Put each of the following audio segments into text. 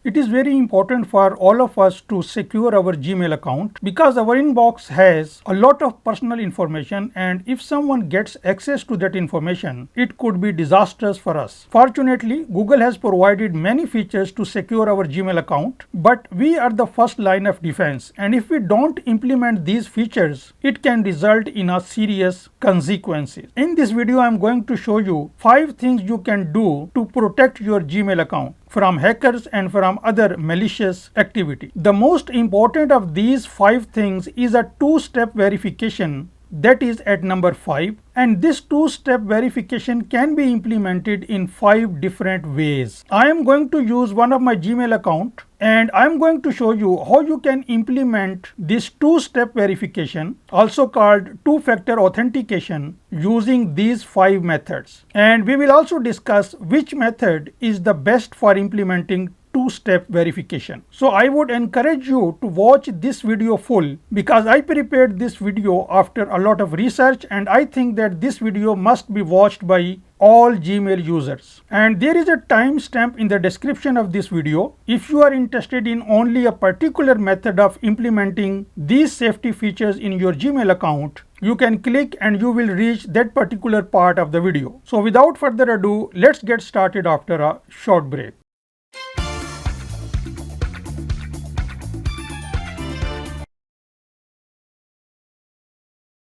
It is very important for all of us to secure our Gmail account because our inbox has a lot of personal information, and if someone gets access to that information, it could be disastrous for us. Fortunately, Google has provided many features to secure our Gmail account, but we are the first line of defense, and if we don't implement these features, it can result in a serious consequences. In this video, I am going to show you 5 things you can do to protect your Gmail account from hackers and from other malicious activity. The most important of these 5 things is a two-step verification that is at number 5, and this two-step verification can be implemented in 5 different ways. I am going to use one of my Gmail account and I am going to show you how you can implement this two-step verification, also called two-factor authentication, using these 5 methods. And we will also discuss which method is the best for implementing two-step verification. So I would encourage you to watch this video full because I prepared this video after a lot of research, and I think that this video must be watched by all Gmail users. And there is a timestamp in the description of this video. If you are interested in only a particular method of implementing these safety features in your Gmail account, you can click and you will reach that particular part of the video. So without further ado, let's get started after a short break.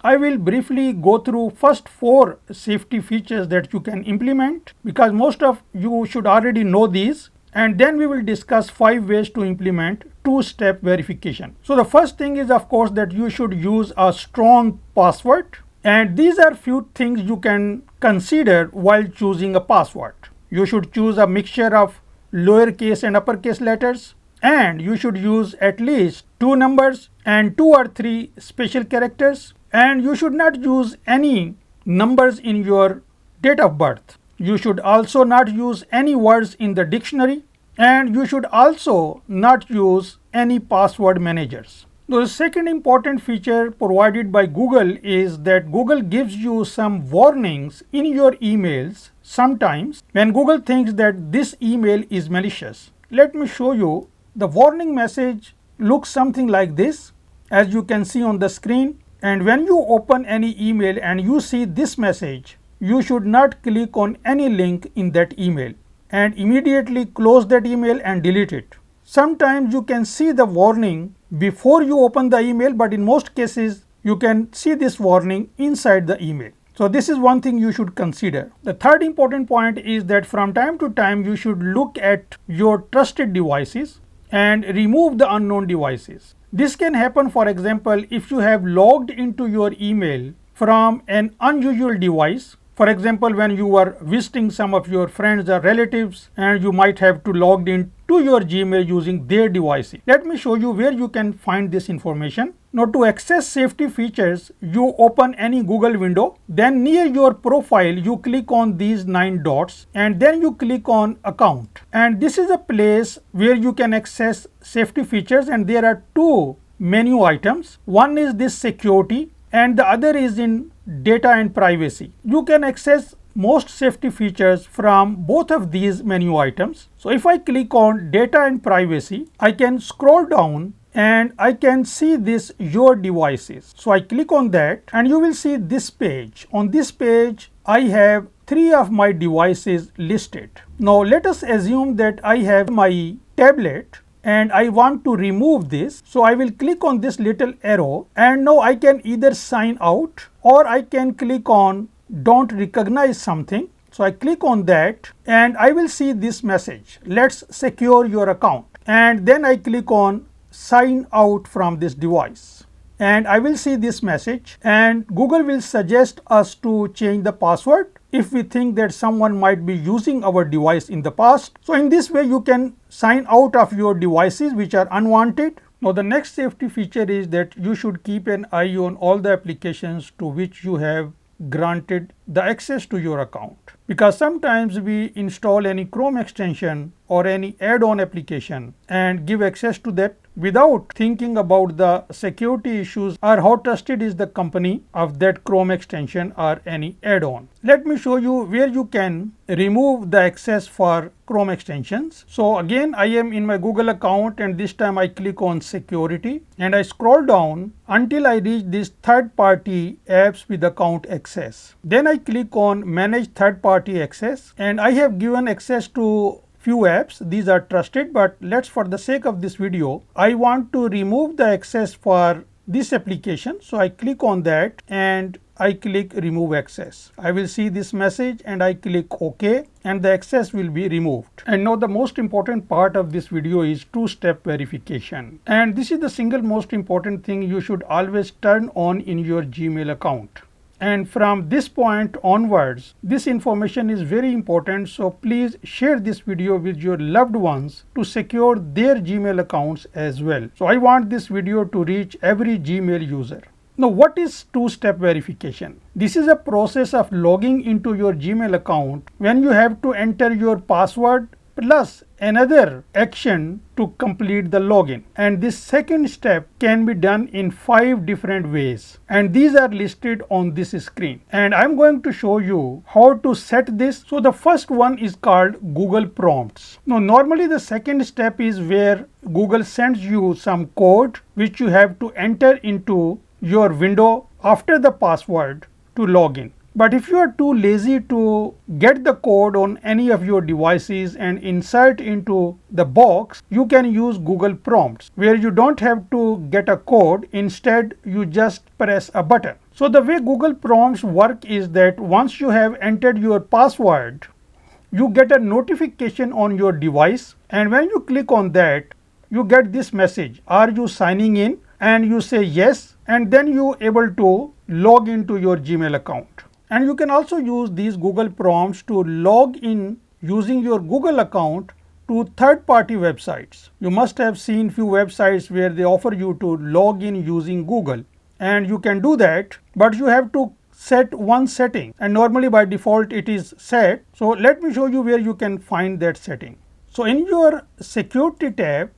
I will briefly go through first 4 safety features that you can implement because most of you should already know these, and then we will discuss 5 ways to implement two-step verification. So the first thing is, of course, that you should use a strong password, and these are few things you can consider while choosing a password. You should choose a mixture of lowercase and uppercase letters, and you should use at least 2 numbers and 2 or 3 special characters. And you should not use any numbers in your date of birth. You should also not use any words in the dictionary, and you should also not use any password managers. Now, the second important feature provided by Google is that Google gives you some warnings in your emails sometimes when Google thinks that this email is malicious. Let me show you. The warning message looks something like this, as you can see on the screen. And when you open any email and you see this message, you should not click on any link in that email and immediately close that email and delete it. Sometimes you can see the warning before you open the email, but in most cases you can see this warning inside the email. So this is one thing you should consider. The third important point is that from time to time you should look at your trusted devices and remove the unknown devices. This can happen, for example, if you have logged into your email from an unusual device. For example, when you are visiting some of your friends or relatives and you might have to log in to your Gmail using their devices. Let me show you where you can find this information. Now, to access safety features, you open any Google window, then near your profile you click on these 9 dots and then you click on account, and this is a place where you can access safety features, and there are 2 menu items. One is this security and the other is in data and privacy. You can access most safety features from both of these menu items. So if I click on data and privacy, I can scroll down and I can see this your devices. So I click on that and you will see this page. On this page I have 3 of my devices listed. Now let us assume that I have my tablet and I want to remove this. So I will click on this little arrow, and now I can either sign out or I can click on don't recognize something. So I click on that and I will see this message, let's secure your account, and then I click on sign out from this device and I will see this message, and Google will suggest us to change the password if we think that someone might be using our device in the past. So in this way you can sign out of your devices which are unwanted. Now the next safety feature is that you should keep an eye on all the applications to which you have granted the access to your account, because sometimes we install any Chrome extension or any add-on application and give access to that without thinking about the security issues or how trusted is the company of that Chrome extension or any add-on. Let me show you where you can remove the access for Chrome extensions. So again, I am in my Google account, and this time I click on security and I scroll down until I reach this third party apps with account access. Then I click on manage third party access, and I have given access to few apps. These are trusted, but let's, for the sake of this video, I want to remove the access for this application. So I click on that and I click remove access. I will see this message and I click OK, and the access will be removed. And now the most important part of this video is two-step verification. And this is the single most important thing you should always turn on in your Gmail account. And from this point onwards, this information is very important, so please share this video with your loved ones to secure their Gmail accounts as well. So I want this video to reach every Gmail user. Now, what is two-step verification? This is a process of logging into your Gmail account when you have to enter your password plus another action to complete the login. And this second step can be done in 5 different ways, and these are listed on this screen, and I'm going to show you how to set this. So the first one is called Google prompts. Now normally the second step is where Google sends you some code which you have to enter into your window after the password to log in. But if you are too lazy to get the code on any of your devices and insert into the box, you can use Google prompts, where you don't have to get a code. Instead, you just press a button. So the way Google prompts work is that once you have entered your password, you get a notification on your device, and when you click on that, you get this message, are you signing in? And you say yes, and then you able to log into your Gmail account. And you can also use these Google prompts to log in using your Google account to third-party websites. You must have seen few websites where they offer you to log in using Google, and you can do that, but you have to set one setting, and normally by default it is set. So let me show you where you can find that setting. So in your security tab,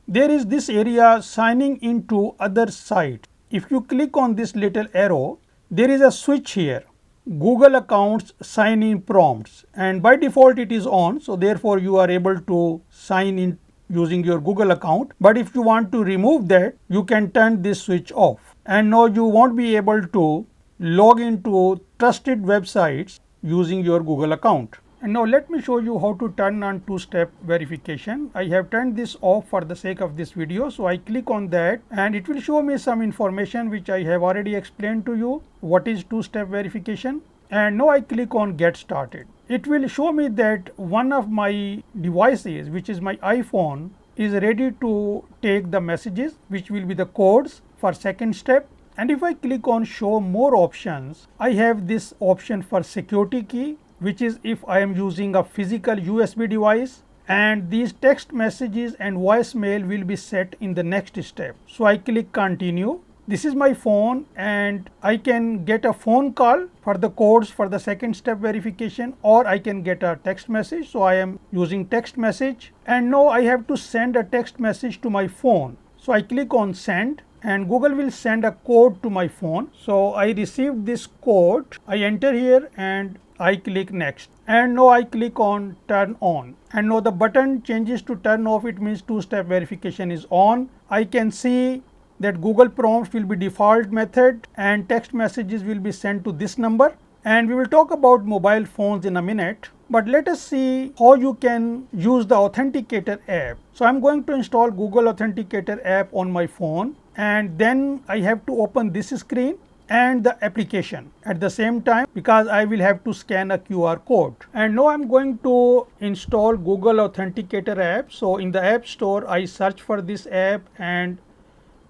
there is this area signing into other sites. If you click on this little arrow, there is a switch here, Google accounts sign in prompts, and by default it is on, so therefore you are able to sign in using your Google account. But if you want to remove that, you can turn this switch off, and now you won't be able to log into trusted websites using your Google account. And now let me show you how to turn on two-step verification. I have turned this off for the sake of this video. So I click on that and it will show me some information which I have already explained to you. What is two-step verification? And now I click on get started. It will show me that one of my devices, which is my iPhone, is ready to take the messages, which will be the codes for second step. And if I click on show more options, I have this option for security key, which is if I am using a physical USB device, and these text messages and voicemail will be set in the next step. So I click continue. This is my phone, and I can get a phone call for the codes for the second step verification, or I can get a text message. So I am using text message, and now I have to send a text message to my phone. So I click on send, and Google will send a code to my phone. So I received this code, I enter here and I click next, and now I click on turn on, and now the button changes to turn off. It means two-step verification is on. I can see that Google prompts will be default method and text messages will be sent to this number, and we will talk about mobile phones in a minute. But let us see how you can use the Authenticator app. So I'm going to install Google Authenticator app on my phone, and then I have to open this screen and the application at the same time, because I will have to scan a QR code. And now I'm going to install Google Authenticator app. So in the App Store, I search for this app, and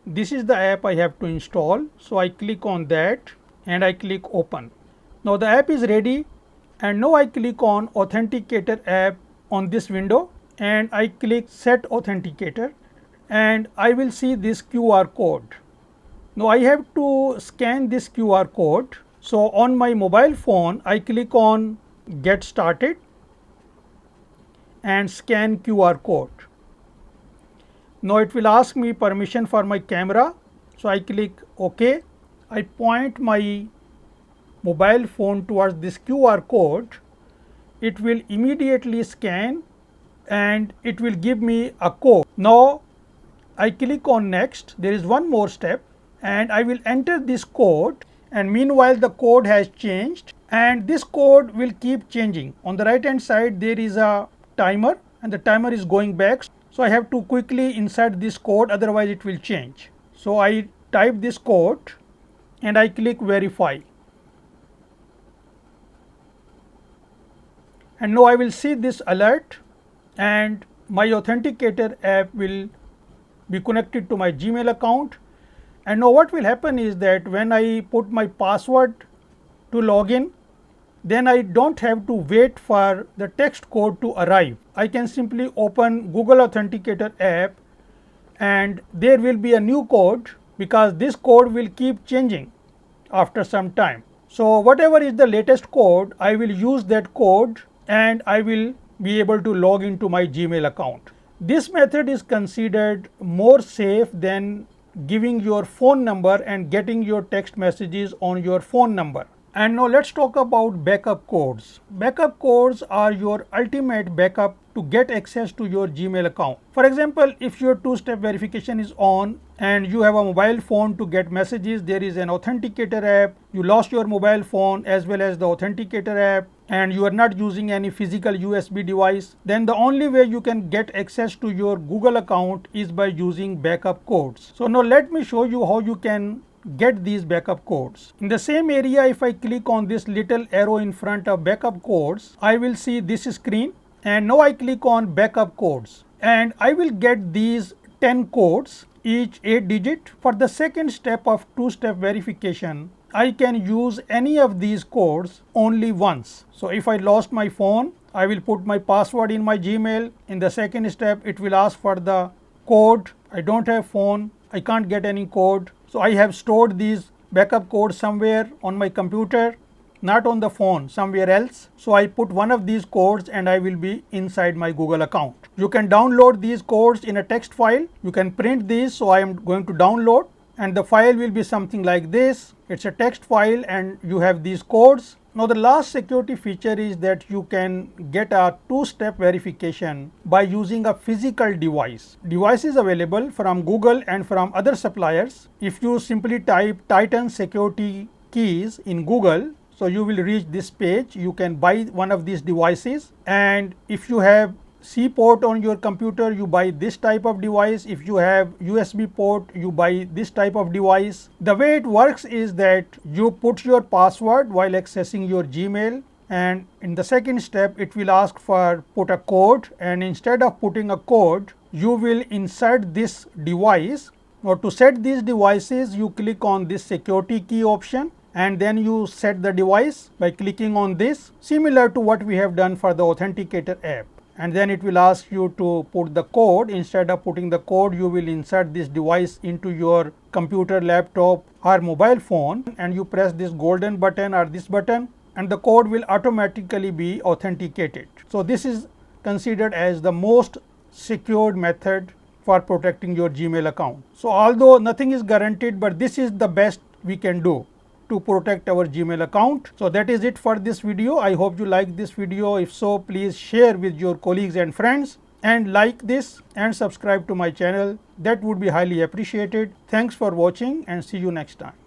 this is the app I have to install. So I click on that and I click open. Now the app is ready, and now I click on Authenticator app on this window, and I click set authenticator, and I will see this QR code. Now I have to scan this QR code. So on my mobile phone, I click on get started and scan QR code. Now it will ask me permission for my camera. So I click OK. I point my mobile phone towards this QR code. It will immediately scan and it will give me a code. Now I click on next. There is one more step and I will enter this code, and meanwhile the code has changed and this code will keep changing. On the right hand side there is a timer and the timer is going back. So I have to quickly insert this code, otherwise it will change. So I type this code and I click verify. And now I will see this alert and my Authenticator app will be connected to my Gmail account. And now what will happen is that when I put my password to log in, then I don't have to wait for the text code to arrive. I can simply open Google Authenticator app and there will be a new code, because this code will keep changing after some time. So whatever is the latest code, I will use that code and I will be able to log into my Gmail account. This method is considered more safe than giving your phone number and getting your text messages on your phone number. And now let's talk about backup codes. Backup codes are your ultimate backup to get access to your Gmail account. For example, if your two-step verification is on and you have a mobile phone to get messages, there is an Authenticator app, you lost your mobile phone as well as the Authenticator app, and you are not using any physical USB device, then the only way you can get access to your Google account is by using backup codes. So now let me show you how you can get these backup codes. In the same area, if I click on this little arrow in front of backup codes, I will see this screen, and now I click on backup codes and I will get these 10 codes, each 8 digit. For the second step of two-step verification, I can use any of these codes only once. So if I lost my phone, I will put my password in my Gmail. In the second step, it will ask for the code. I don't have phone, I can't get any code. So I have stored these backup codes somewhere on my computer, not on the phone, somewhere else. So I put one of these codes and I will be inside my Google account. You can download these codes in a text file. You can print these. So I am going to download, and the file will be something like this. It's a text file and you have these codes. Now the last security feature is that you can get a two-step verification by using a physical device. Device is available from Google and from other suppliers. If you simply type Titan security keys in Google, so you will reach this page. You can buy one of these devices, and if you have C port on your computer, you buy this type of device. If you have USB port, you buy this type of device. The way it works is that you put your password while accessing your Gmail, and in the second step it will ask for put a code, and instead of putting a code, you will insert this device. Now to set these devices, you click on this security key option and then you set the device by clicking on this, similar to what we have done for the Authenticator app. And then it will ask you to put the code. Instead of putting the code, you will insert this device into your computer, laptop or mobile phone, and you press this golden button or this button, and the code will automatically be authenticated. So this is considered as the most secured method for protecting your Gmail account. So although nothing is guaranteed, but this is the best we can do to protect our Gmail account. So that is it for this video. I hope you like this video. If so, please share with your colleagues and friends, and like this and subscribe to my channel. That would be highly appreciated. Thanks for watching and see you next time.